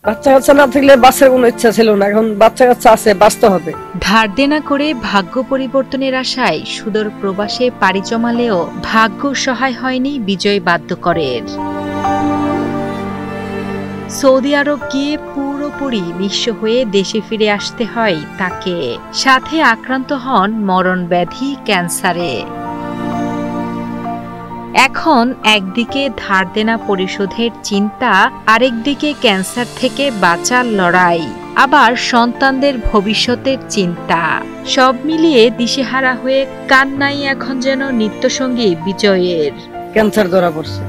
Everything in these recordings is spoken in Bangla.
বাচ্চা কাচ্চা না থাকলে বাঁচার কোনো ইচ্ছা ছিল না, এখন বাচ্চা কাচ্চা আছে, বাঁচতে হবে। ধার দেনা করে ভাগ্য পরিবর্তনের আশায় সুদূর প্রবাসে পাড়ি জমালেও ভাগ্য সহায় হয়নি বিজয় বাদ্যকরের। সৌদি আরব গিয়ে পুরোপুরি নিঃস্ব হয়ে দেশে ফিরে আসতে হয় তাকে। সাথে আক্রান্ত হন মরণ ব্যাধি ক্যান্সারে। এখন একদিকে ধার দেনা পরিশোধের চিন্তা, আরেকদিকে ক্যান্সার থেকে বাঁচার লড়াই, আবার সন্তানদের ভবিষ্যতের চিন্তা। সব মিলিয়ে দিশেহারা হয়ে কান্নাই এখন যেন নিত্যসঙ্গী বিজয়ের। ক্যান্সার ধরা পড়ছে,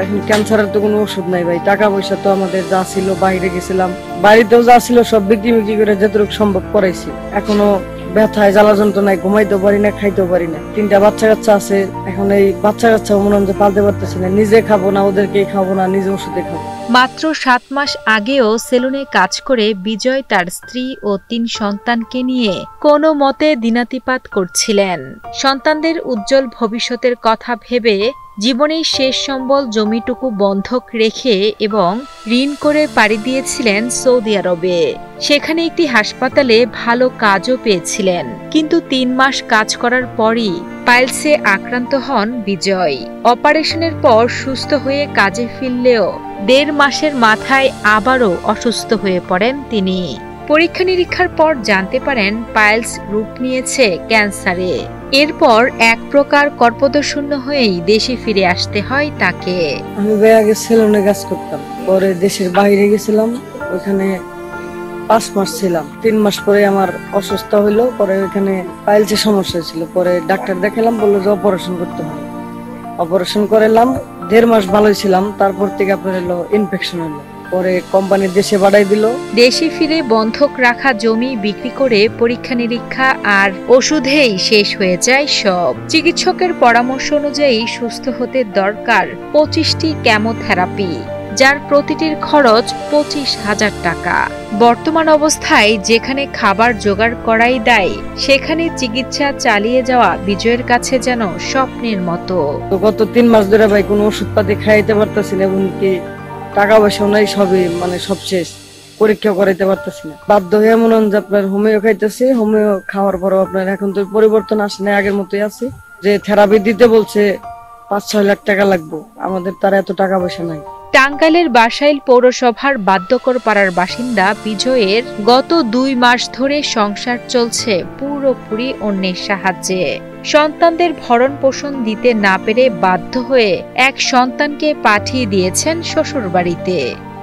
এখন ক্যান্সারের তো কোনো ওষুধ নাই ভাই। টাকা পয়সা তো আমাদের যা ছিল, বাইরে গেছিলাম, বাড়িতেও যা ছিল সব বিক্রি করে যতটুকু সম্ভব করাইছি। এখনো ব্যথায় জ্বালা যন্ত্রণায় ঘুমাইতেও পারি না, খাইতেও পারি না। 3টা বাচ্চা কাচ্চা আছে, এখন এই বাচ্চা কাচ্চা মনে হয় পালতে পারতেছি না। নিজে খাবো না, ওদেরকে খাবো না, নিজে ওষুধে খাবো। মাত্র 7 মাস আগেও সেলুনে কাজ করে বিজয় তার স্ত্রী ও 3 সন্তানকে নিয়ে কোনো মতে দিনাতিপাত করছিলেন। সন্তানদের উজ্জ্বল ভবিষ্যতের কথা ভেবে জীবনের শেষ সম্বল জমিটুকু বন্ধক রেখে এবং ঋণ করে পাড়ি দিয়েছিলেন সৌদি আরবে। সেখানে একটি হাসপাতালে ভালো কাজও পেয়েছিলেন, কিন্তু 3 মাস কাজ করার পরই পাইলসে আক্রান্ত হন বিজয়। অপারেশনের পর সুস্থ হয়ে কাজে ফিরলেও 1.5 মাসের মাথায় আবারও অসুস্থ হয়ে পড়েন তিনি। পরীক্ষা নিরীক্ষার পর জানতে পারেন পাইলস রূপ নিয়েছে ক্যান্সারে। এরপর এক প্রকার কর্পদশূন্য হয়েই দেশে ফিরে আসতে হয় তাকে। আমি আগে সেলুনে কাজ করতাম, পরে দেশের বাইরে গেছিলাম, ওইখানে 5 মাস ছিলাম। 3 মাস পরে আমার অসুস্থ হইলো, পরে ওইখানে পাইলসের সমস্যা ছিল। পরে ডাক্তার দেখালাম, বললো যে অপারেশন করতে হবে। অপারেশন করালাম, 1.5 মাস ভালোই ছিলাম, তারপর থেকে আপনার হলো ইনফেকশন হলো। পরে কোম্পানি দেশে পাঠাই দিল। দেশে ফিরে বন্ধক রাখা জমি বিক্রি করে পরীক্ষা নিরীক্ষা আর ওষুধেই শেষ হয়ে যায় সব। চিকিৎসকের পরামর্শ অনুযায়ী সুস্থ হতে দরকার 25টি কেমোথেরাপি, যার প্রতিটির খরচ 25,000 টাকা। বর্তমান অবস্থায় যেখানে খাবার জোগাড় করাই দায়, সেখানে চিকিৎসা চালিয়ে যাওয়া বিজয়ের কাছে যেন স্বপ্নের মতো। তো গত 3 মাস ধরে ভাই কোনো ওষুধপাতি খাইতে পারতেছি না, এমনকি টাকা পয়সা নাই, সবই মানে সব শেষ। পরীক্ষা করাইতে পারতেছি না, বাধ্য হয়ে মনে হয় যে আপনার হোমিও খাইতেছি। হোমিও খাওয়ার পরও আপনার এখন তো পরিবর্তন আসে না, আগের মতোই আছে। যে থেরাপি দিতে বলছে 5-6 লাখ টাকা লাগবে, আমাদের তার এত টাকা পয়সা নাই। টাঙ্গাইলের বাসাইল পৌরসভার বাদ্যকর পাড়ার বাসিন্দা বিজয়ের গত 2 মাস ধরে সংসার চলছে পুরোপুরি অন্যের সাহায্যে। সন্তানদের ভরণ পোষণ দিতে না পেরে বাধ্য হয়ে এক সন্তানকে পাঠিয়ে দিয়েছেন শ্বশুরবাড়িতে।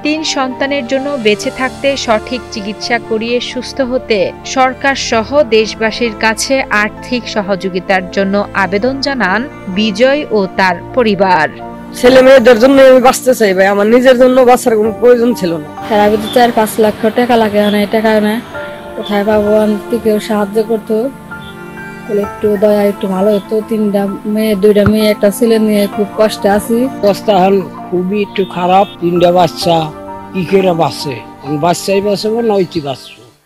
3 সন্তানের জন্য বেঁচে থাকতে সঠিক চিকিৎসা করিয়ে সুস্থ হতে সরকার সহ দেশবাসীর কাছে আর্থিক সহযোগিতার জন্য আবেদন জানান বিজয় ও তার পরিবার। ছেলে মেয়েদের জন্য আমি বাঁচতে চাই ভাই, আমার নিজের জন্য বাঁচার কোনো প্রয়োজন ছিল না। থেরাপিতে 4-5 লাখ টাকা লাগে, টাকা না কোথায় পাবো? কেউ সাহায্য করতো একটু, দয়া একটু ভালো হতো। 3টা মেয়ে, 2টা মেয়ে, একটা ছেলে নিয়ে খুব কষ্টে আছি। অবস্থা খুবই একটু খারাপ। 3টা বাচ্চা কি করে বাঁচে? বাচ্চাই বাঁচবো না ওইটি বাঁচবো।